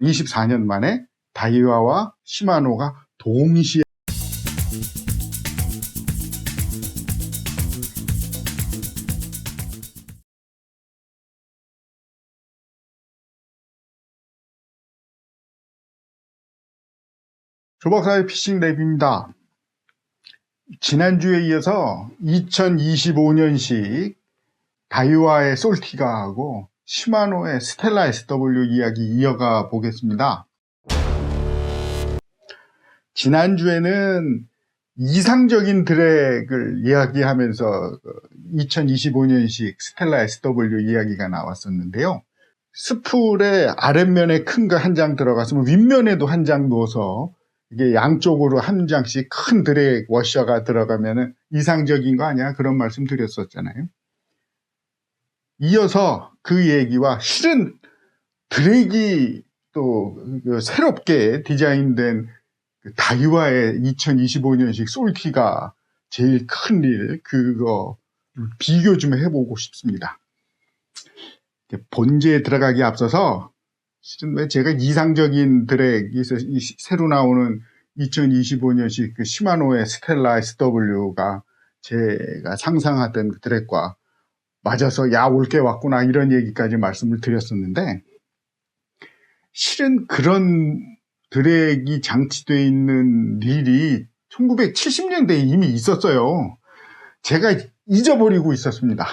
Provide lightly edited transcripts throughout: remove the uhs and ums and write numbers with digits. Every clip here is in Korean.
24년 만에 다이와와 시마노가 동시에 조박사의 피싱 랩입니다. 지난주에 이어서 2025년식 다이와의 솔티가하고 시마노의 스텔라 SW 이야기 이어가 보겠습니다. 지난주에는 이상적인 드랙을 이야기하면서 2025년식 스텔라 SW 이야기가 나왔었는데요. 스풀의 아랫면에 큰 거 한 장 들어갔으면 윗면에도 한 장 넣어서 이게 양쪽으로 한 장씩 큰 드랙 워셔가 들어가면 이상적인 거 아니야? 그런 말씀 드렸었잖아요. 이어서 그 얘기와 실은 드랙이 또 새롭게 디자인된 다이와의 2025년식 솔티가 제일 큰 일, 그거 비교 좀 해보고 싶습니다. 본제에 들어가기 앞서서 실은 왜 제가 이상적인 드랙이 새로 나오는 2025년식 그 시마노의 스텔라 SW가 제가 상상하던 그 드랙과 맞아서 야, 올게 왔구나 이런 얘기까지 말씀을 드렸었는데, 실은 그런 드랙이 장치되어 있는 릴이 1970년대에 이미 있었어요. 제가 잊어버리고 있었습니다.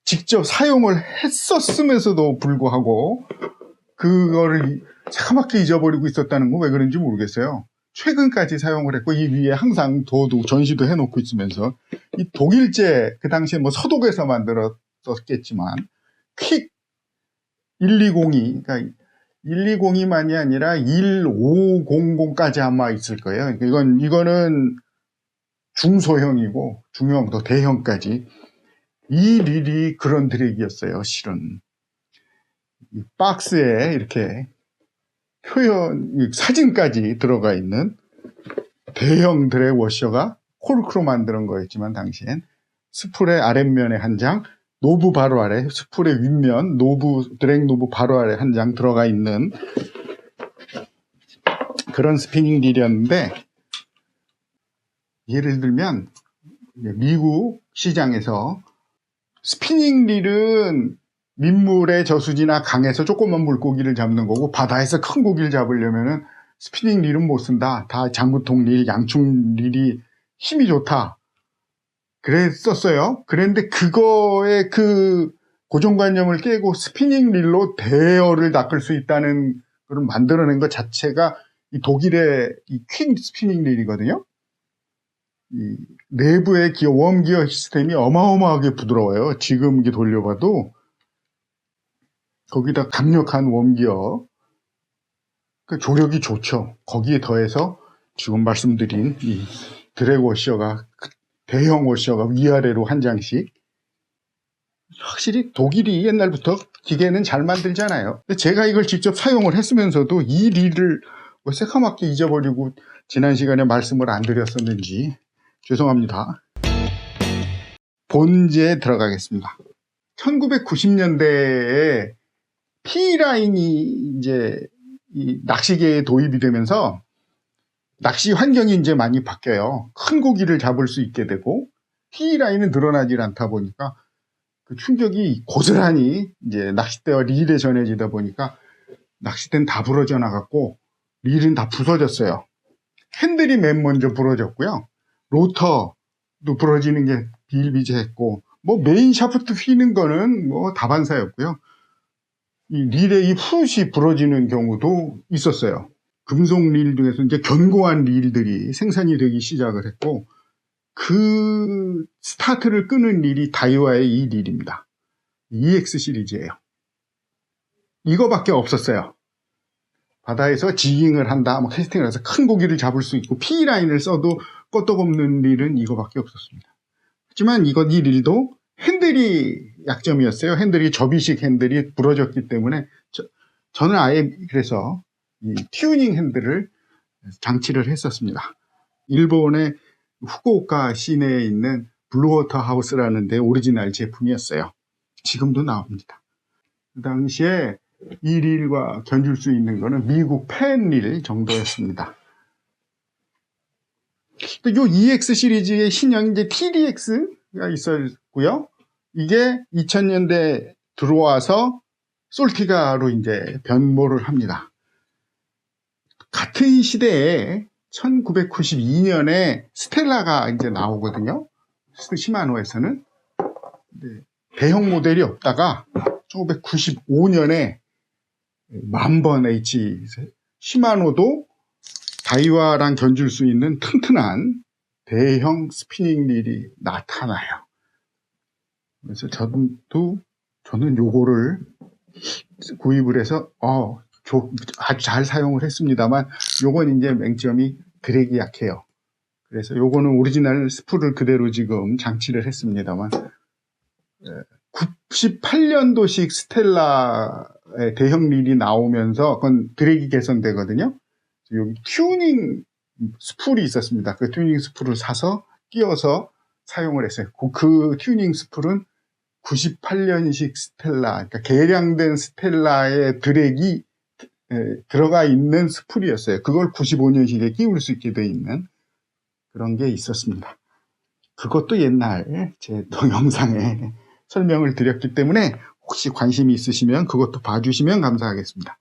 직접 사용을 했었으면서도 불구하고 그거를 새카맣게 잊어버리고 있었다는 건 왜 그런지 모르겠어요. 최근까지 사용을 했고 이 위에 항상 둬도 전시도 해놓고 있으면서 이 독일제, 그 당시에 뭐 서독에서 만들었겠지만 퀵 1202, 그러니까 1202만이 아니라 1500까지 아마 있을 거예요. 이거는 중소형이고 중형도 대형까지 이 릴이 그런 드랙이었어요. 실은 이 박스에 이렇게 표현 사진까지 들어가 있는 대형 드랙 워셔가 코르크로 만드는 거였지만 당시엔 스풀의 아랫면에 한 장, 노브 바로 아래, 스풀의 윗면, 드랙 노브 바로 아래 한 장 들어가 있는 그런 스피닝 릴이었는데, 예를 들면 미국 시장에서 스피닝 릴은 민물의 저수지나 강에서 조그만 물고기를 잡는 거고, 바다에서 큰 고기를 잡으려면은 스피닝 릴은 못 쓴다. 다 장구통 릴, 양충 릴이 힘이 좋다. 그랬었어요. 그랬는데 그거의 그 고정관념을 깨고 스피닝 릴로 대어를 낚을 수 있다는 걸 만들어낸 것 자체가 이 독일의 이 퀸 스피닝 릴이거든요. 이 내부의 웜기어 시스템이 어마어마하게 부드러워요. 지금 이게 돌려봐도 거기다 강력한 웜기어, 그 조력이 좋죠. 거기에 더해서 지금 말씀드린 이 드랙 워셔가, 대형 워셔가 위아래로 한 장씩. 확실히 독일이 옛날부터 기계는 잘 만들잖아요. 근데 제가 이걸 직접 사용을 했으면서도 이 릴을 왜 새카맣게 잊어버리고 지난 시간에 말씀을 안 드렸었는지 죄송합니다. 본제에 들어가겠습니다. 1990년대에 T라인이 이제 이 낚시계에 도입이 되면서 낚시 환경이 이제 많이 바뀌어요. 큰 고기를 잡을 수 있게 되고 T라인은 늘어나질 않다 보니까 그 충격이 고스란히 이제 낚싯대와 릴에 전해지다 보니까 낚싯대는 다 부러져 나갔고 릴은 다 부서졌어요. 핸들이 맨 먼저 부러졌고요. 로터도 부러지는 게 비일비재했고, 뭐 메인 샤프트 휘는 거는 뭐 다반사였고요. 이 릴의 이 풋이 부러지는 경우도 있었어요. 금속 릴 중에서 이제 견고한 릴들이 생산이 되기 시작을 했고, 그 스타트를 끄는 릴이 다이와의 이 릴입니다. EX 시리즈예요. 이거밖에 없었어요. 바다에서 지깅을 한다, 뭐 캐스팅을 해서 큰 고기를 잡을 수 있고 P라인을 써도 끄떡없는 릴은 이거밖에 없었습니다. 하지만 이 릴도 핸들이 약점이었어요. 핸들이 접이식 핸들이 부러졌기 때문에 저는 아예 그래서 이 튜닝 핸들을 장치를 했었습니다. 일본의 후쿠오카 시내에 있는 블루워터 하우스라는 데 오리지널 제품이었어요. 지금도 나옵니다. 그 당시에 이 릴과 견줄 수 있는 거는 미국 팬릴 정도였습니다. 요 EX 시리즈의 신형 이제 TDX가 있었고요. 이게 2000년대 들어와서 솔티가로 이제 변모를 합니다. 같은 시대에 1992년에 스텔라가 이제 나오거든요. 시마노에서는. 대형 모델이 없다가 1995년에 만번 H 시마노도 다이와랑 견줄 수 있는 튼튼한 대형 스피닝 릴이 나타나요. 그래서 저는 요거를 구입을 해서 아주 잘 사용을 했습니다만 요건 이제 맹점이 드랙이 약해요. 그래서 요거는 오리지널 스프를 그대로 지금 장치를 했습니다만 98년도식 스텔라의 대형 릴이 나오면서 그건 드랙이 개선되거든요. 여기 튜닝 스풀이 있었습니다. 그 튜닝 스풀을 사서 끼워서 사용을 했어요. 그 튜닝 스풀은 98년식 스텔라, 그러니까 개량된 스텔라의 드랙이 들어가 있는 스풀이었어요. 그걸 95년식에 끼울 수 있게 되어 있는 그런 게 있었습니다. 그것도 옛날 제 동영상에 설명을 드렸기 때문에 혹시 관심이 있으시면 그것도 봐주시면 감사하겠습니다.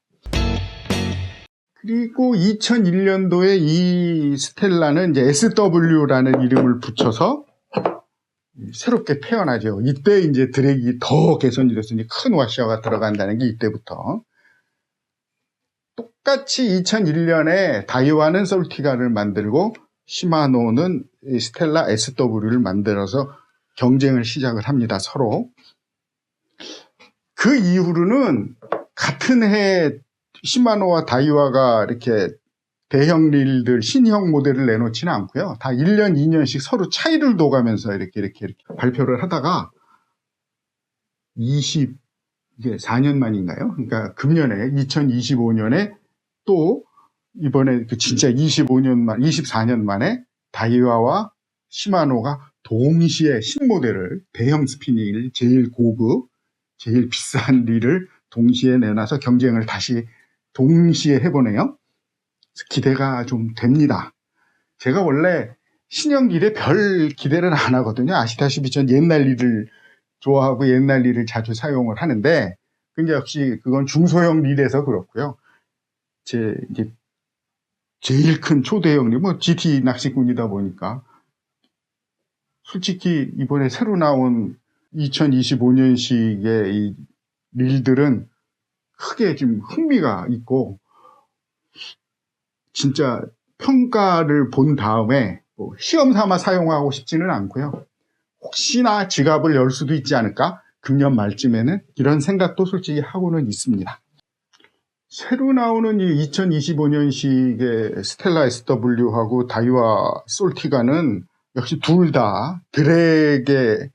그리고 2001년도에 이 스텔라는 이제 SW라는 이름을 붙여서 새롭게 태어나죠. 이때 이제 드랙이 더 개선이 됐으니 큰 와셔가 들어간다는 게 이때부터. 똑같이 2001년에 다이와는 솔티가를 만들고 시마노는 스텔라 SW를 만들어서 경쟁을 시작을 합니다. 서로. 그 이후로는 같은 해 시마노와 다이와가 이렇게 대형 릴들 신형 모델을 내놓지는 않고요. 다 1년, 2년씩 서로 차이를 둬가면서 이렇게 발표를 하다가 이게 4년 만인가요? 그러니까 금년에 2025년에 또 이번에 진짜 24년 만에 다이와와 시마노가 동시에 신모델을 대형 스피닝 제일 고급, 제일 비싼 릴을 동시에 내놔서 경쟁을 다시 동시에 해보네요. 기대가 좀 됩니다. 제가 원래 신형 릴에 별 기대를 안 하거든요. 아시다시피 전 옛날 릴을 좋아하고 옛날 릴을 자주 사용을 하는데, 근데 역시 그건 중소형 릴에서 그렇고요. 이제 제일 큰 초대형 릴, GT 낚시꾼이다 보니까 솔직히 이번에 새로 나온 2025년식의 이 릴들은 크게 좀 흥미가 있고 진짜 평가를 본 다음에 시험 삼아 사용하고 싶지는 않고요. 혹시나 지갑을 열 수도 있지 않을까? 금년 말쯤에는 이런 생각도 솔직히 하고는 있습니다. 새로 나오는 이 2025년식의 스텔라 SW하고 다이와 솔티가는 역시 둘 다 드랙의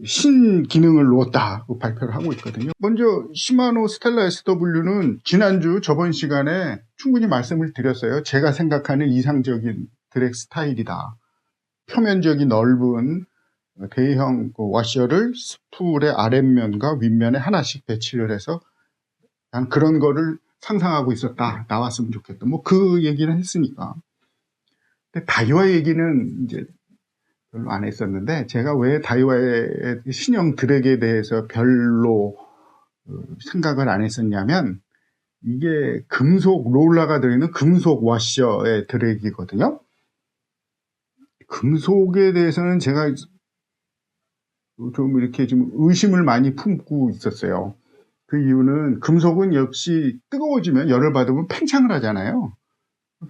신기능을 놓았다고 발표를 하고 있거든요. 먼저 시마노 스텔라 SW는 지난주 저번 시간에 충분히 말씀을 드렸어요. 제가 생각하는 이상적인 드랙 스타일이다. 표면적이 넓은 대형 와셔를 스풀의 아랫면과 윗면에 하나씩 배치를 해서 난 그런 거를 상상하고 있었다. 나왔으면 좋겠다. 그 얘기는 했으니까. 근데 다이와 얘기는 이제 별로 안 했었는데, 제가 왜 다이와의 신형 드랙에 대해서 별로 생각을 안 했었냐면, 이게 금속 롤러가 들어있는 금속 와셔의 드랙이거든요. 금속에 대해서는 제가 좀 이렇게 좀 의심을 많이 품고 있었어요. 그 이유는 금속은 역시 뜨거워지면 열을 받으면 팽창을 하잖아요.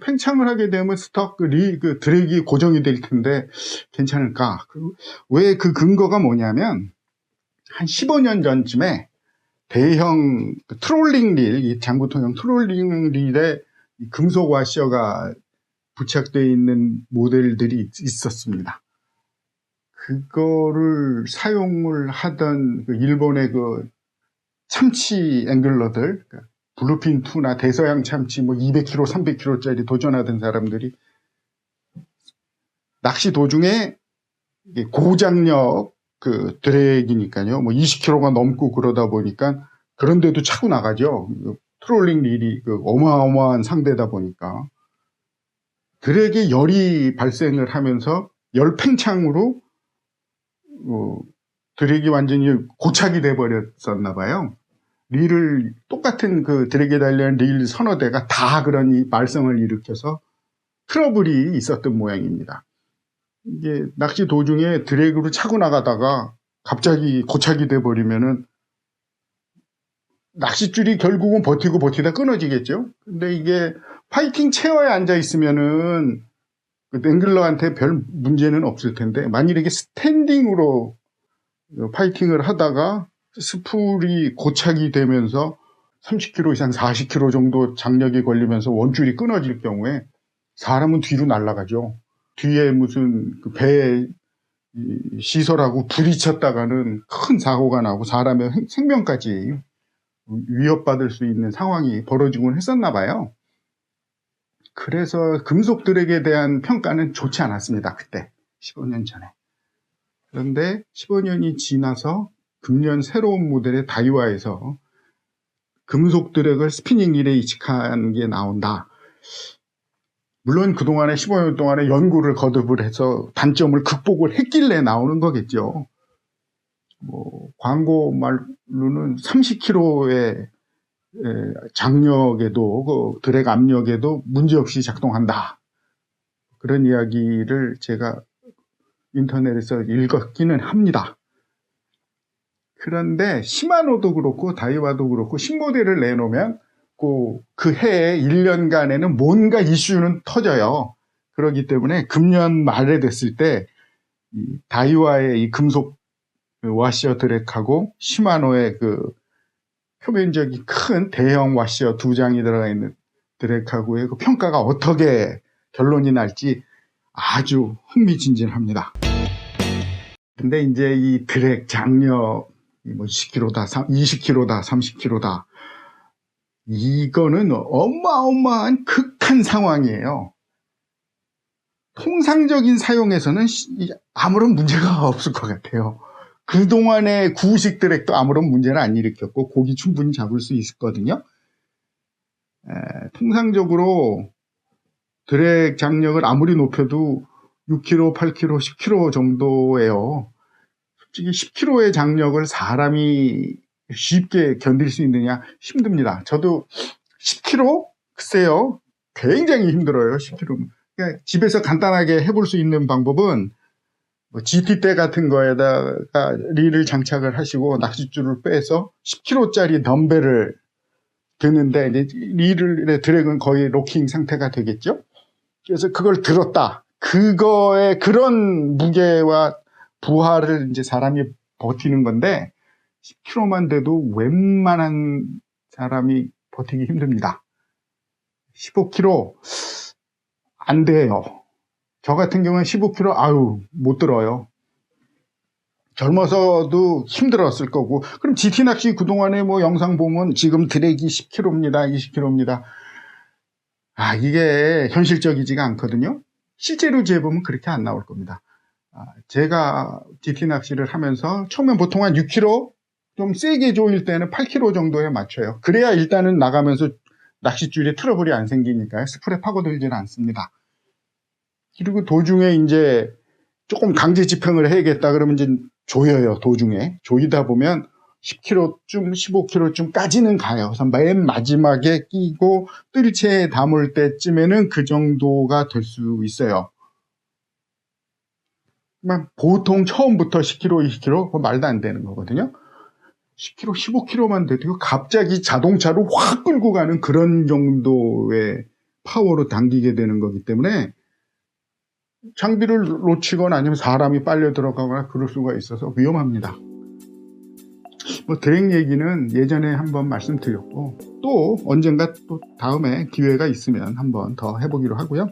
팽창을 하게 되면 그 드랙이 고정이 될 텐데 괜찮을까? 왜 그 근거가 뭐냐면 한 15년 전쯤에 대형 트롤링 릴, 이 장구통형 트롤링 릴에 금속 와셔가 부착되어 있는 모델들이 있었습니다. 그거를 사용을 하던 일본의 참치 앵글러들, 블루핀 2나 대서양 참치 200kg, 300kg짜리 도전하던 사람들이 낚시 도중에 고장력 드랙이니까요. 20kg가 넘고 그러다 보니까 그런데도 차고 나가죠. 트롤링 릴이 어마어마한 상대다 보니까 드랙에 열이 발생을 하면서 열 팽창으로 드랙이 완전히 고착이 돼버렸었나 봐요. 릴을 똑같은 그 드랙에 달린 릴 서너 대가 다 그런 말썽을 일으켜서 트러블이 있었던 모양입니다. 이게 낚시 도중에 드랙으로 차고 나가다가 갑자기 고착이 돼버리면은 낚싯줄이 결국은 버티다 끊어지겠죠. 근데 이게 파이팅 체어에 앉아 있으면은 그 앵글러한테 별 문제는 없을 텐데, 만일에 스탠딩으로 파이팅을 하다가 스풀이 고착이 되면서 30km 이상 40km 정도 장력이 걸리면서 원줄이 끊어질 경우에 사람은 뒤로 날아가죠. 뒤에 무슨 그 배에 시설하고 부딪혔다가는 큰 사고가 나고 사람의 생명까지 위협받을 수 있는 상황이 벌어지곤 했었나 봐요. 그래서 금속 드랙에 대한 평가는 좋지 않았습니다. 그때 15년 전에. 그런데 15년이 지나서 금년 새로운 모델의 다이와에서 금속 드랙을 스피닝 릴에 이식한 게 나온다. 물론 그동안에 15년 동안에 연구를 거듭을 해서 단점을 극복을 했길래 나오는 거겠죠. 광고 말로는 30kg의 장력에도 드랙 압력에도 문제없이 작동한다. 그런 이야기를 제가 인터넷에서 읽었기는 합니다. 그런데 시마노도 그렇고 다이와도 그렇고 신모델을 내놓으면 그 해에 1년간에는 뭔가 이슈는 터져요. 그렇기 때문에 금년 말에 됐을 때 다이와의 이 금속 와시어 드랙하고 시마노의 그 표면적이 큰 대형 와시어 2장이 들어가 있는 드랙하고의 그 평가가 어떻게 결론이 날지 아주 흥미진진합니다. 근데 이제 이 드랙 장력 10kg다, 20kg다, 30kg다. 이거는 어마어마한 극한 상황이에요. 통상적인 사용에서는 아무런 문제가 없을 것 같아요. 그동안의 구식 드랙도 아무런 문제는 안 일으켰고 고기 충분히 잡을 수 있었거든요. 통상적으로 드랙 장력을 아무리 높여도 6kg, 8kg, 10kg 정도예요. 솔직히 10kg의 장력을 사람이 쉽게 견딜 수 있느냐 힘듭니다. 저도 10kg? 글쎄요. 굉장히 힘들어요. 10kg. 그러니까 집에서 간단하게 해볼 수 있는 방법은 GT대 같은 거에다가 릴을 장착을 하시고 낚싯줄을 빼서 10kg짜리 덤벨을 드는데 이제 릴의 드랙은 거의 로킹 상태가 되겠죠. 그래서 그걸 들었다. 그거의 그런 무게와 부하를 이제 사람이 버티는 건데 10kg만 돼도 웬만한 사람이 버티기 힘듭니다. 15kg 안 돼요. 저 같은 경우는 15kg 못 들어요. 젊어서도 힘들었을 거고. 그럼 GT 낚시 그동안에 영상 보면 지금 드랙이 10kg입니다. 20kg입니다. 이게 현실적이지가 않거든요. 실제로 재보면 그렇게 안 나올 겁니다. 제가 GT 낚시를 하면서 처음엔 보통 한 6kg, 좀 세게 조일 때는 8kg 정도에 맞춰요. 그래야 일단은 나가면서 낚싯줄에 트러블이 안 생기니까요. 스프레 파고들지는 않습니다. 그리고 도중에 이제 조금 강제 집행을 해야겠다 그러면 이제 조여요. 도중에 조이다 보면 10kg쯤 15kg쯤까지는 가요. 그래서 맨 마지막에 끼고 뜰채에 담을 때쯤에는 그 정도가 될 수 있어요. 보통 처음부터 10kg, 20kg 그거 말도 안 되는 거거든요. 10kg, 15kg만 돼도 갑자기 자동차로 확 끌고 가는 그런 정도의 파워로 당기게 되는 거기 때문에 장비를 놓치거나 아니면 사람이 빨려 들어가거나 그럴 수가 있어서 위험합니다. 드랙 얘기는 예전에 한번 말씀드렸고 또 언젠가 또 다음에 기회가 있으면 한번 더 해보기로 하고요.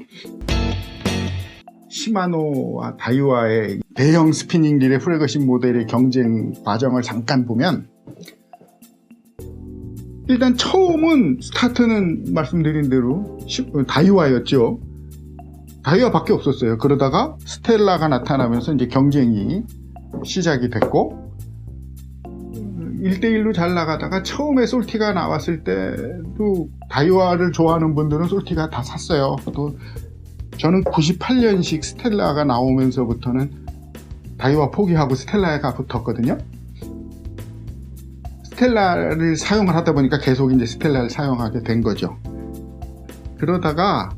시마노와 다이와의 대형 스피닝 릴의 프레거신 모델의 경쟁 과정을 잠깐 보면 일단 처음은 스타트는 말씀드린 대로 다이와였죠. 다이와밖에 없었어요. 그러다가 스텔라가 나타나면서 이제 경쟁이 시작이 됐고 1대1로 잘 나가다가 처음에 솔티가 나왔을 때도 다이와를 좋아하는 분들은 솔티가 다 샀어요. 또 저는 98년식 스텔라가 나오면서부터는 다이와 포기하고 스텔라가 붙었거든요. 스텔라를 사용을 하다 보니까 계속 이제 스텔라를 사용하게 된 거죠. 그러다가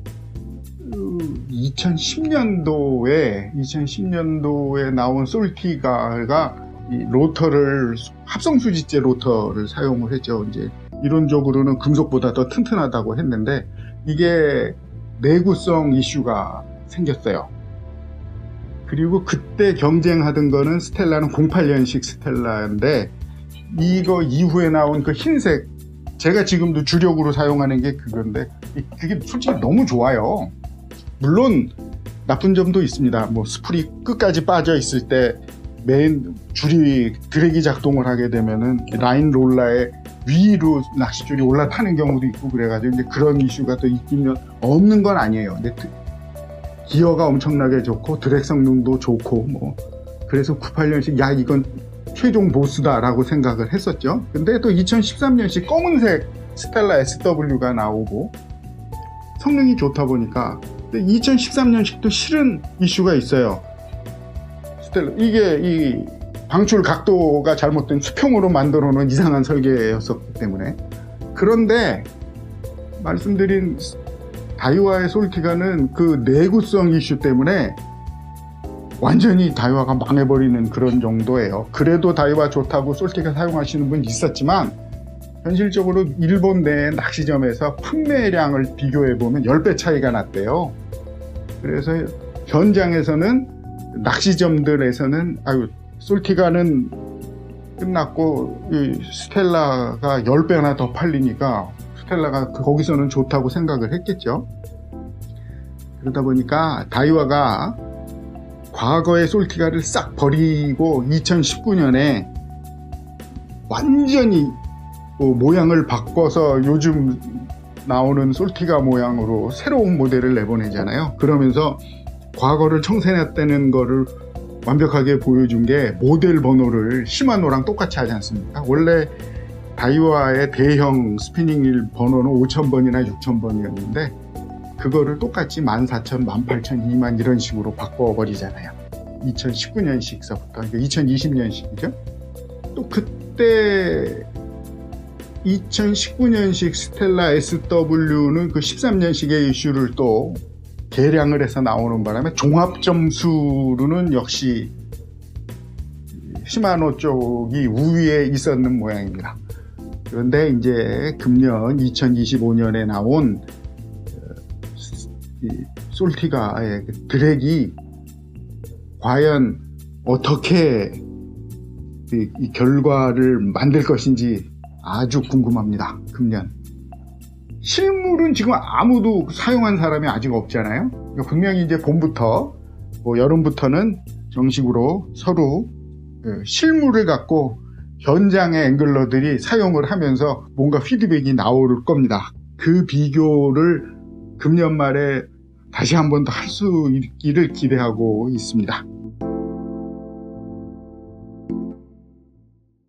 2010년도에 나온 솔티가가 이 로터를 합성 수지째 로터를 사용을 했죠. 이제 이론적으로는 금속보다 더 튼튼하다고 했는데 이게 내구성 이슈가 생겼어요. 그리고 그때 경쟁하던 거는 스텔라는 08년식 스텔라인데 이거 이후에 나온 그 흰색, 제가 지금도 주력으로 사용하는 게 그건데 그게 솔직히 너무 좋아요. 물론 나쁜 점도 있습니다. 뭐 스풀이 끝까지 빠져 있을 때 메인 줄이 드래기 작동을 하게 되면은 라인 롤러의 위로 낚싯줄이 올라타는 경우도 있고 그래가지고 이제 그런 이슈가 또 있긴 없는 건 아니에요. 근데 기어가 엄청나게 좋고 드랙 성능도 좋고 뭐 그래서 98년식 야 이건 최종 보스다라고 생각을 했었죠. 근데 또 2013년식 검은색 스텔라 SW가 나오고 성능이 좋다 보니까 2013년식도 실은 이슈가 있어요. 스텔라 이게 이 방출 각도가 잘못된 수평으로 만들어 놓은 이상한 설계였었기 때문에. 그런데 말씀드린 다이와의 솔티가는 그 내구성 이슈 때문에 완전히 다이와가 망해버리는 그런 정도예요. 그래도 다이와 좋다고 솔티가 사용하시는 분 있었지만 현실적으로 일본 내 낚시점에서 판매량을 비교해보면 10배 차이가 났대요. 그래서 현장에서는 낚시점들에서는 솔티가는 끝났고 이 스텔라가 10배나 더 팔리니까 스텔라가 거기서는 좋다고 생각을 했겠죠. 그러다 보니까 다이와가 과거의 솔티가를 싹 버리고 2019년에 완전히 모양을 바꿔서 요즘 나오는 솔티가 모양으로 새로운 모델을 내보내잖아요. 그러면서 과거를 청산했다는 거를 완벽하게 보여준 게 모델 번호를 시마노랑 똑같이 하지 않습니까? 원래 다이와의 대형 스피닝 번호는 5000번이나 6000번이었는데 그거를 똑같이 14000, 18000, 2만 이런 식으로 바꿔버리잖아요. 2019년식서부터 2020년식이죠. 또 그때 2019년식 스텔라 SW는 그 13년식의 이슈를 또 개량을 해서 나오는 바람에 종합점수로는 역시 시마노 쪽이 우위에 있었는 모양입니다. 그런데 이제 금년 2025년에 나온 솔티가의 드랙이 과연 어떻게 이 결과를 만들 것인지 아주 궁금합니다. 금년 실물은 지금 아무도 사용한 사람이 아직 없잖아요. 그러니까 분명히 이제 봄부터 여름부터는 정식으로 서로 실물을 갖고 현장의 앵글러들이 사용을 하면서 뭔가 피드백이 나올 겁니다. 그 비교를 금년 말에 다시 한 번 더 할 수 있기를 기대하고 있습니다.